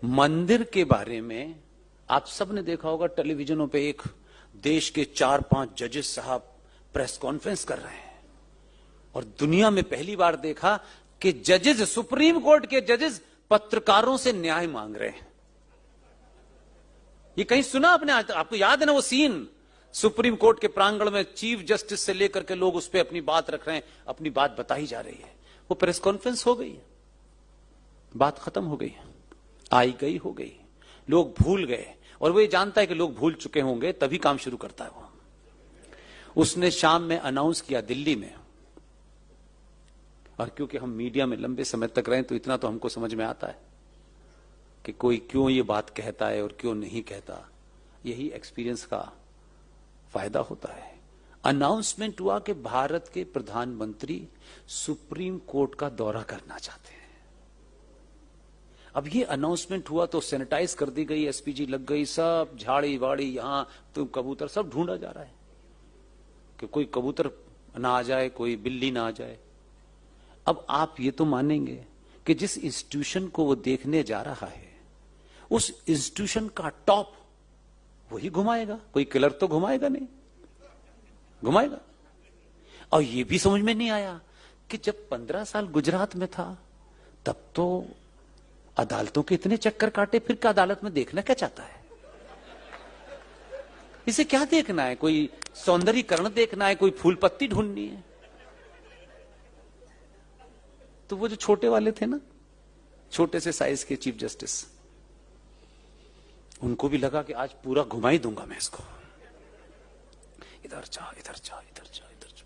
मंदिर के बारे में आप सबने देखा होगा, टेलीविजनों पे एक देश के 4-5 जजेस साहब प्रेस कॉन्फ्रेंस कर रहे हैं और दुनिया में पहली बार देखा कि जजेस, सुप्रीम कोर्ट के जजेस पत्रकारों से न्याय मांग रहे हैं। ये कहीं सुना आपने? आज आपको याद है ना वो सीन, सुप्रीम कोर्ट के प्रांगण में चीफ जस्टिस से लेकर के लोग उस पर अपनी बात रख रहे हैं, अपनी बात बताई जा रही है। वो प्रेस कॉन्फ्रेंस हो गई, बात खत्म हो गई, आई गई हो गई, लोग भूल गए। और वो ये जानता है कि लोग भूल चुके होंगे, तभी काम शुरू करता है वो। उसने शाम में अनाउंस किया दिल्ली में, और क्योंकि हम मीडिया में लंबे समय तक रहे तो इतना तो हमको समझ में आता है कि कोई क्यों ये बात कहता है और क्यों नहीं कहता। यही एक्सपीरियंस का फायदा होता है। अनाउंसमेंट हुआ कि भारत के प्रधानमंत्री सुप्रीम कोर्ट का दौरा करना चाहते हैं। अब ये अनाउंसमेंट हुआ तो सैनिटाइज कर दी गई, एसपीजी लग गई, सब झाड़ी वाड़ी, यहां तो कबूतर सब ढूंढा जा रहा है कि कोई कबूतर ना आ जाए, कोई बिल्ली ना आ जाए। अब आप ये तो मानेंगे कि जिस इंस्टीट्यूशन को वो देखने जा रहा है, उस इंस्टीट्यूशन का टॉप वही घुमाएगा, कोई किलर तो घुमाएगा नहीं, घुमाएगा। और ये भी समझ में नहीं आया कि जब 15 साल गुजरात में था तब तो अदालतों के इतने चक्कर काटे, फिर क्या अदालत में देखना क्या चाहता है? इसे क्या देखना है? कोई सौंदर्यीकरण देखना है, कोई फूल पत्ती ढूंढनी है? तो वो जो छोटे वाले थे ना, छोटे से साइज के चीफ जस्टिस, उनको भी लगा कि आज पूरा घुमा ही दूंगा मैं इसको, इधर जा इधर जा इधर जा इधर जा।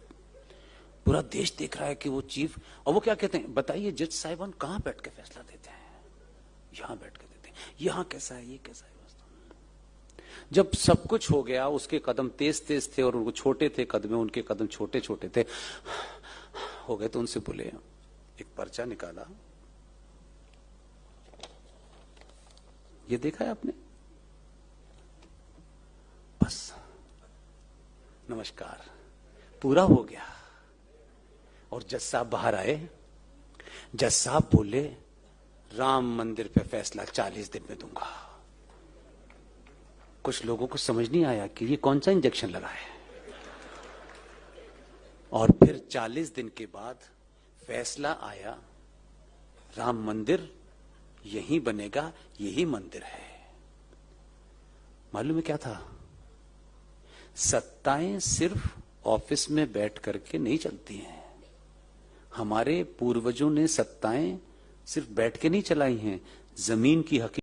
पूरा देश देख रहा है कि वो चीफ, और वो क्या कहते हैं, बताइए जज साहिबान कहां बैठ के फैसला देते हैं? यहां बैठ के देते हैं। यहां कैसा है, ये कैसा है? जब सब कुछ हो गया, उसके कदम तेज तेज थे और उनको छोटे थे कदम, उनके कदम छोटे छोटे थे हो गए, तो उनसे बोले, एक पर्चा निकाला, ये देखा है आपने? बस नमस्कार, पूरा हो गया। और जज साहब बाहर आए, जज साहब बोले, राम मंदिर पे फैसला 40 दिन में दूंगा। कुछ लोगों को समझ नहीं आया कि ये कौन सा इंजेक्शन लगा है। और फिर 40 दिन के बाद फैसला आया, राम मंदिर यही बनेगा, यही मंदिर है। मालूम है क्या था? सत्ताएं सिर्फ ऑफिस में बैठ करके नहीं चलती हैं। हमारे पूर्वजों ने सत्ताएं सिर्फ बैठ के नहीं चलाई हैं, जमीन की हकीकत